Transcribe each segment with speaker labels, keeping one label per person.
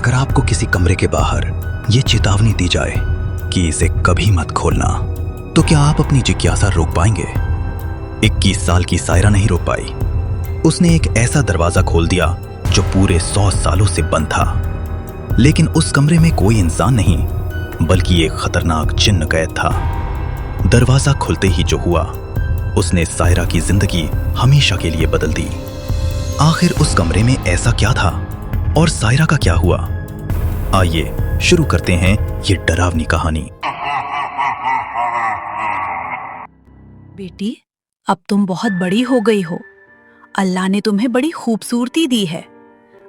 Speaker 1: अगर आपको किसी कमरे के बाहर ये चेतावनी दी जाए कि इसे कभी मत खोलना, तो क्या आप अपनी जिज्ञासा रोक पाएंगे? 21 साल की सायरा नहीं रोक पाई। उसने एक ऐसा दरवाजा खोल दिया जो पूरे 100 सालों से बंद था। लेकिन उस कमरे में कोई इंसान नहीं, बल्कि एक खतरनाक जिन्न कैद था। दरवाजा खुलते ही जो हुआ, उसने सायरा की जिंदगी हमेशा के लिए बदल दी। आखिर उस कमरे में ऐसा क्या था और सायरा का क्या हुआ? आइए शुरू करते हैं ये डरावनी कहानी।
Speaker 2: बेटी, अब तुम बहुत बड़ी हो गई हो। अल्लाह ने तुम्हें बड़ी खूबसूरती दी है।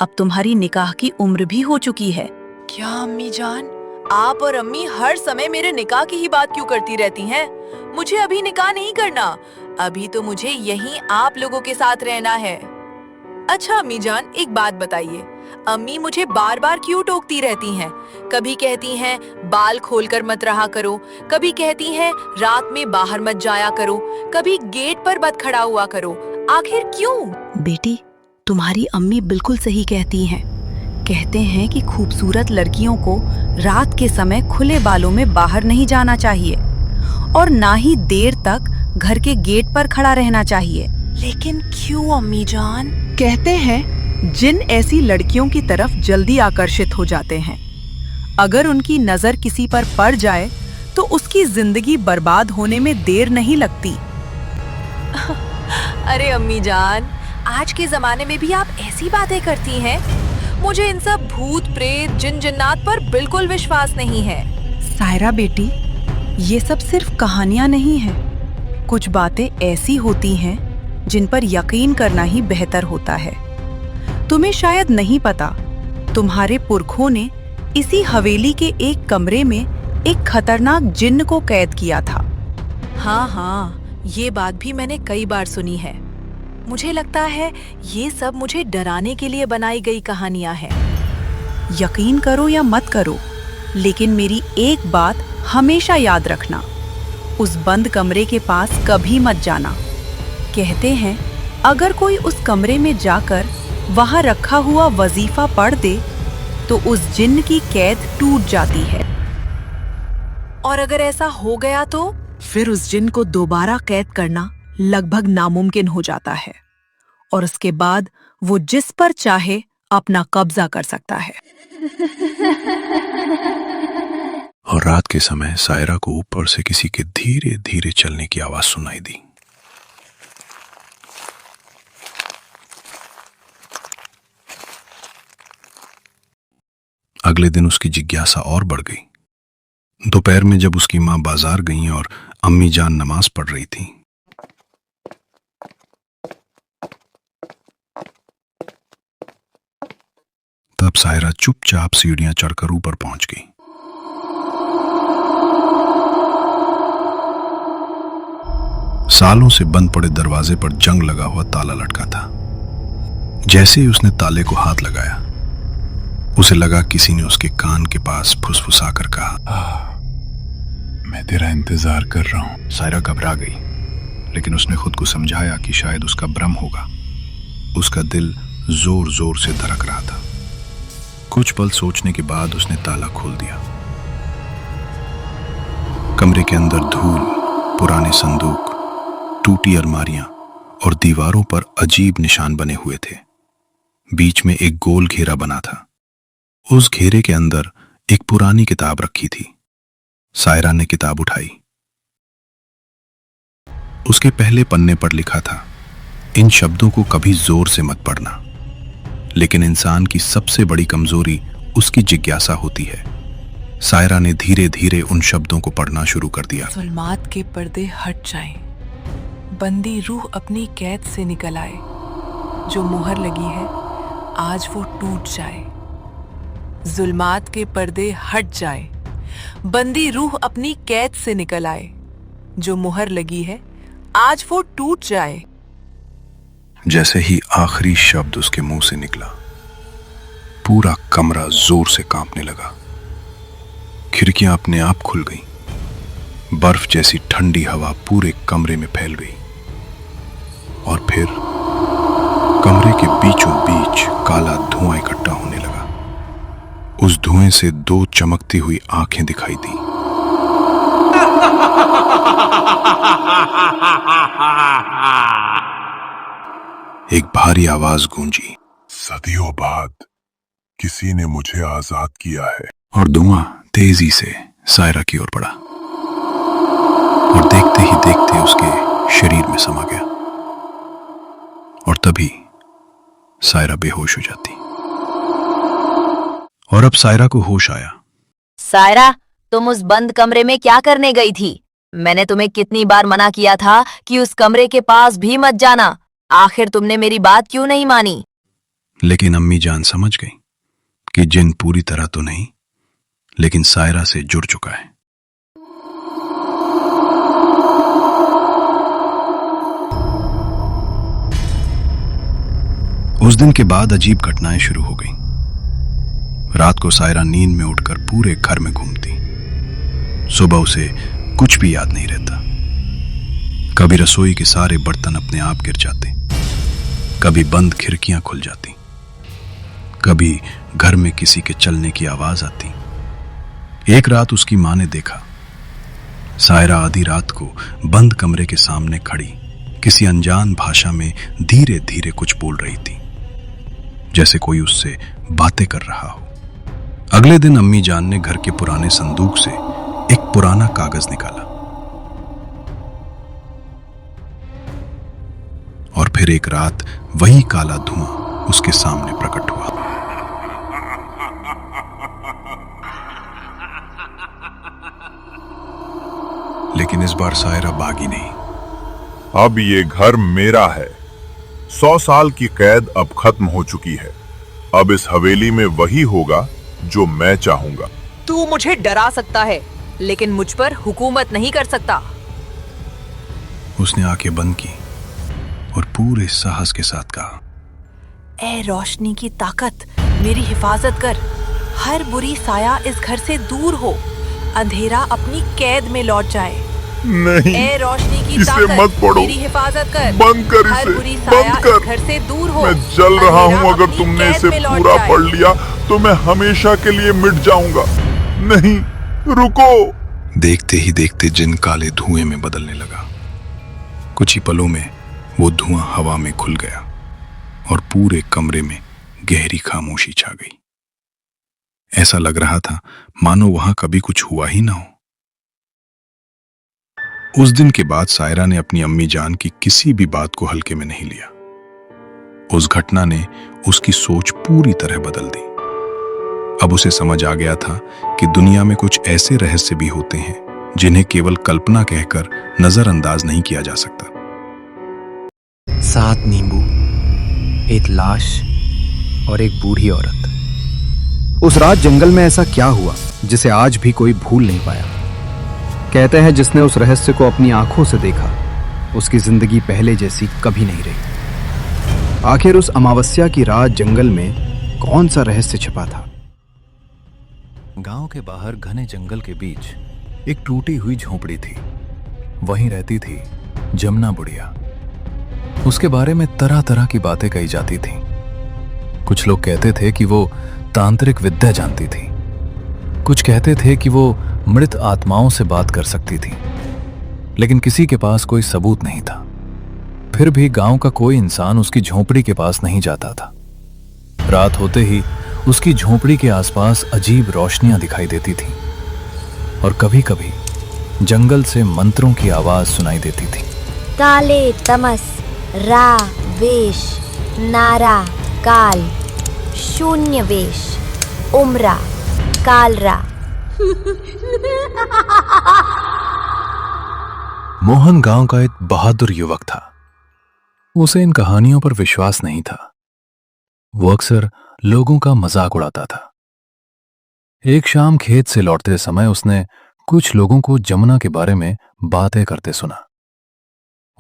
Speaker 2: अब तुम्हारी निकाह की उम्र भी हो चुकी है।
Speaker 3: क्या अम्मी जान, आप और अम्मी हर समय मेरे निकाह की ही बात क्यों करती रहती हैं? मुझे अभी निकाह नहीं करना। अभी तो मुझे यहीं आप लोगों के साथ रहना है। अच्छा अम्मी जान, एक बात बताइए, अम्मी मुझे बार बार क्यों टोकती रहती हैं? कभी कहती हैं बाल खोलकर मत रहा करो, कभी कहती हैं रात में बाहर मत जाया करो, कभी गेट पर मत खड़ा हुआ करो। आखिर क्यों?
Speaker 2: बेटी, तुम्हारी अम्मी बिल्कुल सही कहती हैं। कहते हैं कि खूबसूरत लड़कियों को रात के समय खुले बालों में बाहर नहीं जाना चाहिए और ना ही देर तक घर के गेट पर खड़ा रहना चाहिए।
Speaker 3: लेकिन क्यों अम्मी जान?
Speaker 2: कहते हैं जिन ऐसी लड़कियों की तरफ जल्दी आकर्षित हो जाते हैं। अगर उनकी नजर किसी पर पड़ जाए तो उसकी जिंदगी बर्बाद होने में देर नहीं लगती।
Speaker 3: अरे अम्मी जान, आज के जमाने में भी आप ऐसी बातें करती हैं? मुझे इन सब भूत प्रेत जिन जिन्नात पर बिल्कुल विश्वास नहीं है।
Speaker 2: सायरा बेटी, ये सब सिर्फ कहानियां नहीं हैं। कुछ बातें ऐसी होती हैं जिन पर यकीन करना ही बेहतर होता है। तुम्हें शायद नहीं पता, तुम्हारे पुरखों ने इसी हवेली के एक कमरे में एक खतरनाक जिन्न को कैद किया था।
Speaker 3: हाँ, ये बात भी मैंने कई बार सुनी है। मुझे लगता है ये सब मुझे डराने के लिए बनाई गई कहानियां हैं।
Speaker 2: यकीन करो या मत करो, लेकिन मेरी एक बात हमेशा याद रखना, उस बंद कमरे के पास कभी मत जाना। कहते हैं अगर कोई उस कमरे में जाकर वहां रखा हुआ वजीफा पढ़ दे तो उस जिन्न की कैद टूट जाती है।
Speaker 3: और अगर ऐसा हो गया तो?
Speaker 2: फिर उस जिन्न को दोबारा कैद करना लगभग नामुमकिन हो जाता है और उसके बाद वो जिस पर चाहे अपना कब्जा कर सकता है।
Speaker 4: और रात के समय सायरा को ऊपर से किसी के धीरे धीरे चलने की आवाज सुनाई दी। अगले दिन उसकी जिज्ञासा और बढ़ गई। दोपहर में जब उसकी मां बाजार गई और अम्मी जान नमाज पढ़ रही थी, तब सायरा चुपचाप सीढ़ियां चढ़कर ऊपर पहुंच गई। सालों से बंद पड़े दरवाजे पर जंग लगा हुआ ताला लटका था। जैसे ही उसने ताले को हाथ लगाया, उसे लगा किसी ने उसके कान के पास फुसफुसाकर कहा, मैं तेरा इंतजार कर रहा हूं। सायरा घबरा गई, लेकिन उसने खुद को समझाया कि शायद उसका भ्रम होगा। उसका दिल जोर जोर से धड़क रहा था। कुछ पल सोचने के बाद उसने ताला खोल दिया। कमरे के अंदर धूल, पुराने संदूक, टूटी अलमारियां और दीवारों पर अजीब निशान बने हुए थे। बीच में एक गोल घेरा बना था। उस घेरे के अंदर एक पुरानी किताब रखी थी। सायरा ने किताब उठाई। उसके पहले पन्ने पर लिखा था, इन शब्दों को कभी जोर से मत पढ़ना। लेकिन इंसान की सबसे बड़ी कमजोरी उसकी जिज्ञासा होती है। सायरा ने धीरे धीरे उन शब्दों को पढ़ना शुरू कर दिया।
Speaker 3: जुल्मात के पर्दे हट जाएं, बंदी रूह अपनी कैद से निकल आए, जो मुहर लगी है आज वो टूट जाए। जुल्मात के पर्दे हट जाए, बंदी रूह अपनी कैद से निकल आए, जो मुहर लगी है आज वो टूट जाए।
Speaker 4: जैसे ही आखिरी शब्द उसके मुंह से निकला, पूरा कमरा जोर से कांपने लगा। खिड़कियां अपने आप खुल गईं। बर्फ जैसी ठंडी हवा पूरे कमरे में फैल गई और फिर कमरे के बीचों बीच काला धुआं इकट्ठा होने लगा। उस धुएं से दो चमकती हुई आंखें दिखाई दी। एक भारी आवाज गूंजी,
Speaker 5: सदियों बाद किसी ने मुझे आजाद किया है।
Speaker 4: और धुआं तेजी से सायरा की ओर बढ़ा और देखते ही देखते उसके शरीर में समा गया। और तभी सायरा बेहोश हो जाती। और अब सायरा को होश आया।
Speaker 6: सायरा, तुम उस बंद कमरे में क्या करने गई थी? मैंने तुम्हें कितनी बार मना किया था कि उस कमरे के पास भी मत जाना। आखिर तुमने मेरी बात क्यों नहीं मानी?
Speaker 4: लेकिन अम्मी जान समझ गई कि जिन पूरी तरह तो नहीं, लेकिन सायरा से जुड़ चुका है। उस दिन के बाद अजीब घटनाएं शुरू हो गईं। रात को सायरा नींद में उठकर पूरे घर में घूमती। सुबह उसे कुछ भी याद नहीं रहता। कभी रसोई के सारे बर्तन अपने आप गिर जाते, कभी बंद खिड़कियां खुल जाती, कभी घर में किसी के चलने की आवाज आती। एक रात उसकी मां ने देखा सायरा आधी रात को बंद कमरे के सामने खड़ी किसी अनजान भाषा में धीरे धीरे कुछ बोल रही थी, जैसे कोई उससे बातें कर रहा हो। अगले दिन अम्मी जान ने घर के पुराने संदूक से एक पुराना कागज निकाला और फिर एक रात वही काला धुआं उसके सामने प्रकट हुआ। लेकिन इस बार सायरा भागी नहीं।
Speaker 5: अब ये घर मेरा है। 100 साल की कैद अब खत्म हो चुकी है। अब इस हवेली में वही होगा जो मैं चाहूंगा।
Speaker 3: तू मुझे डरा सकता है, लेकिन मुझ पर हुकूमत नहीं कर सकता।
Speaker 4: उसने आंखें बंद की और पूरे साहस के साथ कहा,
Speaker 3: ए रोशनी की ताकत, मेरी हिफाजत कर। हर बुरी साया इस घर से दूर हो। अंधेरा अपनी कैद में लौट जाए।
Speaker 5: नहीं,
Speaker 3: ए रोशनी की
Speaker 5: इसे
Speaker 3: ताकत,
Speaker 5: मत पढ़ो।
Speaker 3: मेरी हिफाजत कर।
Speaker 5: बंद कर
Speaker 3: हर
Speaker 5: इसे,
Speaker 3: बुरी साया
Speaker 5: बंद कर।
Speaker 3: इस घर से दूर हो।
Speaker 5: मैं जल रहा
Speaker 3: अंधेरा
Speaker 5: हूं। अगर
Speaker 3: अपनी
Speaker 5: तुमने
Speaker 3: कैद
Speaker 5: इसे
Speaker 3: में लौट
Speaker 5: पूरा
Speaker 3: जाए।
Speaker 5: पढ़ लिया तो मैं हमेशा के लिए मिट जाऊंगा। नहीं, रुको।
Speaker 4: देखते ही देखते जिन काले धुएं में बदलने लगा। कुछ ही पलों में वो धुआं हवा में खुल गया और पूरे कमरे में गहरी खामोशी छा गई। ऐसा लग रहा था मानो वहां कभी कुछ हुआ ही ना हो। उस दिन के बाद सायरा ने अपनी अम्मी जान की किसी भी बात को हल्के में नहीं लिया। उस घटना ने उसकी सोच पूरी तरह बदल दी। अब उसे समझ आ गया था कि दुनिया में कुछ ऐसे रहस्य भी होते हैं जिन्हें केवल कल्पना कहकर नजरअंदाज नहीं किया जा सकता।
Speaker 1: 7 नींबू, एक लाश और एक बूढ़ी औरत।
Speaker 7: उस रात जंगल में ऐसा क्या हुआ जिसे आज भी कोई भूल नहीं पाया? कहते हैं जिसने उस रहस्य को अपनी आंखों से देखा, उसकी जिंदगी पहले जैसी कभी नहीं रही। आखिर उस अमावस्या की रात जंगल में कौन सा रहस्य छिपा था?
Speaker 1: गांव के बाहर घने जंगल के बीच एक टूटी हुई झोपड़ी थी। वहीं रहती थी जमुना बुढ़िया। उसके बारे में तरह तरह की बातें कही जाती थीं। कुछ लोग कहते थे कि वो तांत्रिक विद्या जानती थी। कुछ कहते थे कि वो मृत आत्माओं से बात कर सकती थी, लेकिन किसी के पास कोई सबूत नहीं था। फिर भी गांव का कोई इंसान उसकी झोपड़ी के पास नहीं जाता था। रात होते ही उसकी झोपड़ी के आसपास अजीब रोशनियां दिखाई देती थीं और कभी कभी जंगल से मंत्रों की आवाज सुनाई देती थी।
Speaker 6: काले तमस, रा वेश, नारा काल, शून्य वेश, उम्रा कालरा।
Speaker 1: मोहन गांव का एक बहादुर युवक था। उसे इन कहानियों पर विश्वास नहीं था। वो अक्सर लोगों का मजाक उड़ाता था। एक शाम खेत से लौटते समय उसने कुछ लोगों को जमुना के बारे में बातें करते सुना।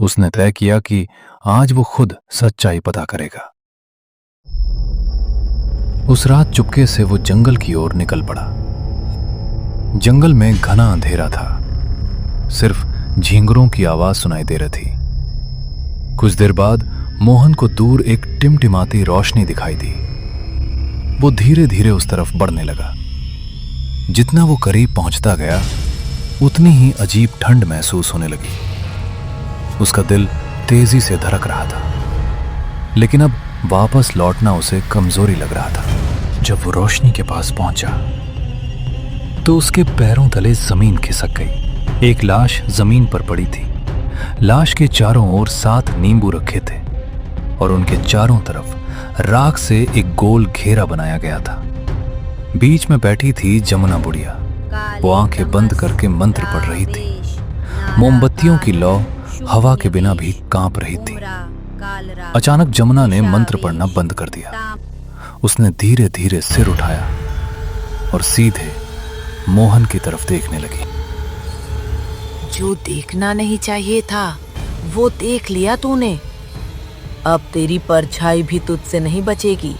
Speaker 1: उसने तय किया कि आज वो खुद सच्चाई पता करेगा। उस रात चुपके से वो जंगल की ओर निकल पड़ा। जंगल में घना अंधेरा था। सिर्फ झींगरों की आवाज सुनाई दे रही थी। कुछ देर बाद मोहन को दूर एक टिमटिमाती रोशनी दिखाई दी।
Speaker 4: वो धीरे धीरे उस तरफ बढ़ने लगा। जितना वो करीब पहुंचता गया उतनी ही अजीब ठंड महसूस होने लगी। उसका दिल तेजी से धड़क रहा था, लेकिन अब वापस लौटना उसे कमजोरी लग रहा था। जब वो रोशनी के पास पहुंचा तो उसके पैरों तले जमीन खिसक गई। एक लाश जमीन पर पड़ी थी। लाश के चारों ओर 7 नींबू रखे थे और उनके चारों तरफ राख से एक गोल घेरा बनाया गया था। बीच में बैठी थी जमुना बुढ़िया। वो आंखें बंद करके मंत्र पढ़ रही थी। मोमबत्तियों की लौ हवा के बिना भी कांप रही थी। अचानक जमुना ने मंत्र पढ़ना बंद कर दिया। उसने धीरे धीरे सिर उठाया और सीधे मोहन की तरफ देखने लगी।
Speaker 3: जो देखना नहीं चाहिए था वो देख लिया तूने। अब तेरी परछाई भी तुझसे नहीं बचेगी।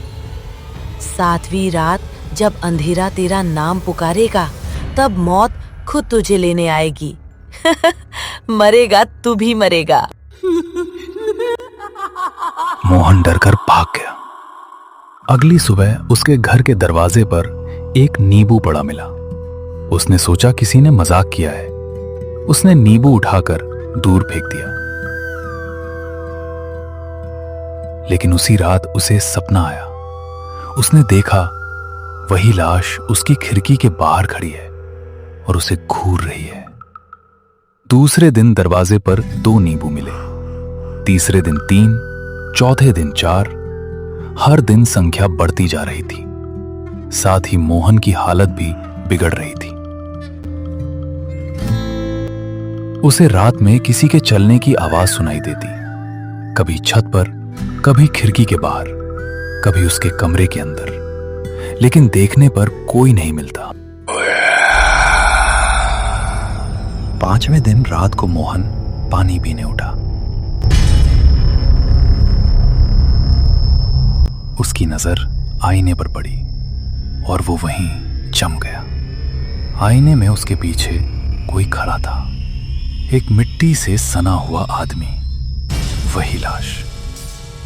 Speaker 3: 7वीं रात जब अंधेरा तेरा नाम पुकारेगा तब मौत खुद तुझे लेने आएगी। मरेगा तू भी मरेगा।
Speaker 4: मोहन डरकर भाग गया। अगली सुबह उसके घर के दरवाजे पर एक नींबू पड़ा मिला। उसने सोचा किसी ने मजाक किया है। उसने नींबू उठाकर दूर फेंक दिया। लेकिन उसी रात उसे सपना आया। उसने देखा वही लाश उसकी खिड़की के बाहर खड़ी है और उसे घूर रही है। दूसरे दिन दरवाजे पर 2 नींबू मिले, तीसरे दिन 3, चौथे दिन 4। हर दिन संख्या बढ़ती जा रही थी। साथ ही मोहन की हालत भी बिगड़ रही थी। उसे रात में किसी के चलने की आवाज सुनाई देती, कभी छत पर, कभी खिड़की के बाहर, कभी उसके कमरे के अंदर, लेकिन देखने पर कोई नहीं मिलता। 5वें दिन रात को मोहन पानी पीने उठा। उसकी नजर आईने पर पड़ी और वो वहीं जम गया। आईने में उसके पीछे कोई खड़ा था, एक मिट्टी से सना हुआ आदमी, वही लाश।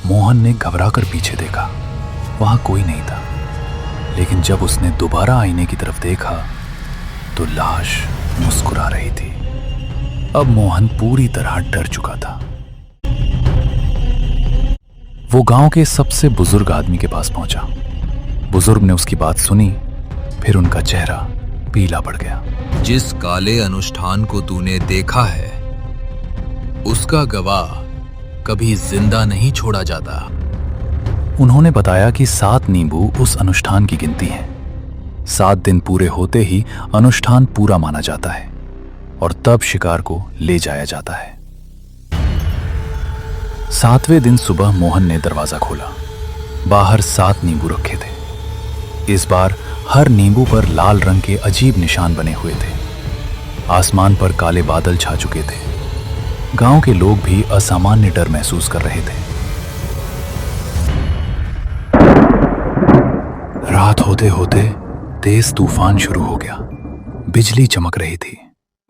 Speaker 4: मोहन ने घबराकर पीछे देखा, वहां कोई नहीं था। लेकिन जब उसने दोबारा आईने की तरफ देखा तो लाश मुस्कुरा रही थी। अब मोहन पूरी तरह डर चुका था। वो गांव के सबसे बुजुर्ग आदमी के पास पहुंचा। बुजुर्ग ने उसकी बात सुनी, फिर उनका चेहरा पीला पड़ गया।
Speaker 8: जिस काले अनुष्ठान को तूने देखा है उसका गवाह कभी जिंदा नहीं छोड़ा जाता।
Speaker 4: उन्होंने बताया कि 7 नींबू उस अनुष्ठान की गिनती है। 7 दिन पूरे होते ही अनुष्ठान पूरा माना जाता है और तब शिकार को ले जाया जाता है। 7वें दिन सुबह मोहन ने दरवाजा खोला। बाहर 7 नींबू रखे थे। इस बार हर नींबू पर लाल रंग के अजीब निशान बने हुए थे। आसमान पर काले बादल छा चुके थे। गांव के लोग भी असामान्य डर महसूस कर रहे थे। रात होते होते तेज तूफान शुरू हो गया। बिजली चमक रही थी।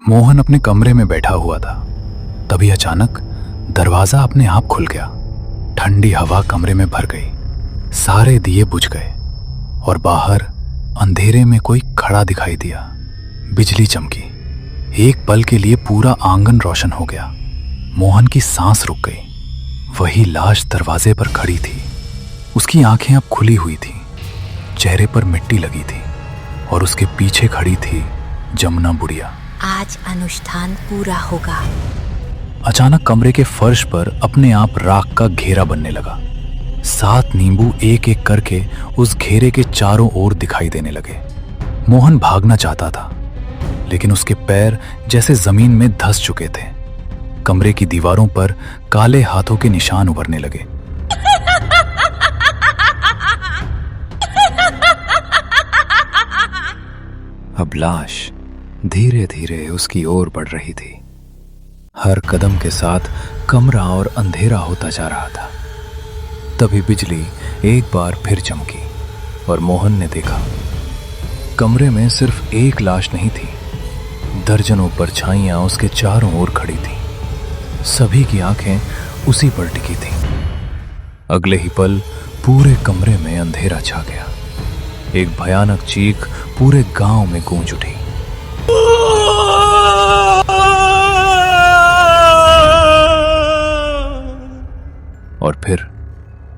Speaker 4: मोहन अपने कमरे में बैठा हुआ था। तभी अचानक दरवाजा अपने आप खुल गया। ठंडी हवा कमरे में भर गई। सारे दिए बुझ गए और बाहर अंधेरे में कोई खड़ा दिखाई दिया। बिजली चमकी। एक पल के लिए पूरा आंगन रोशन हो गया। मोहन की सांस रुक गई। वही लाश दरवाजे पर खड़ी थी। उसकी आंखें अब खुली हुई थी। चेहरे पर मिट्टी लगी थी और उसके पीछे खड़ी थी जमुना बुढ़िया।
Speaker 6: आज अनुष्ठान पूरा होगा।
Speaker 4: अचानक कमरे के फर्श पर अपने आप राख का घेरा बनने लगा। 7 नींबू एक एक करके उस घेरे के चारों ओर दिखाई देने लगे। मोहन भागना चाहता था, लेकिन उसके पैर जैसे जमीन में धंस चुके थे। कमरे की दीवारों पर काले हाथों के निशान उभरने लगे। अब लाश धीरे धीरे उसकी ओर बढ़ रही थी। हर कदम के साथ कमरा और अंधेरा होता जा रहा था। तभी बिजली एक बार फिर चमकी और मोहन ने देखा कमरे में सिर्फ एक लाश नहीं थी, दर्जनों परछाइयां उसके चारों ओर खड़ी थीं। सभी की आंखें उसी पर टिकी थीं। अगले ही पल पूरे कमरे में अंधेरा छा गया।
Speaker 8: एक भयानक चीख पूरे गांव में गूंज उठी। और फिर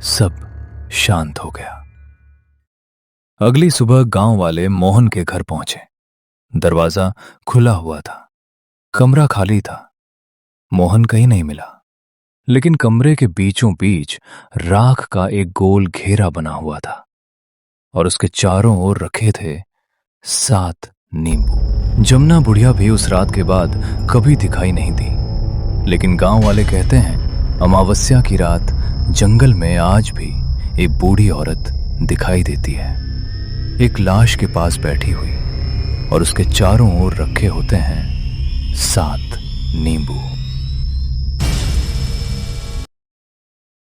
Speaker 8: सब शांत हो गया। अगली सुबह गांव वाले मोहन के घर पहुंचे। दरवाजा खुला हुआ था, कमरा खाली था। मोहन कहीं नहीं मिला, लेकिन कमरे के बीचों बीच राख का एक गोल घेरा बना हुआ था और उसके चारों ओर रखे थे 7 नींबू। जमुना बुढ़िया भी उस रात के बाद कभी दिखाई नहीं दी, लेकिन गांव वाले कहते हैं अमावस्या की रात जंगल में आज भी एक बूढ़ी औरत दिखाई देती है, एक लाश के पास बैठी हुई, और उसके चारों ओर रखे होते हैं 7 नींबू।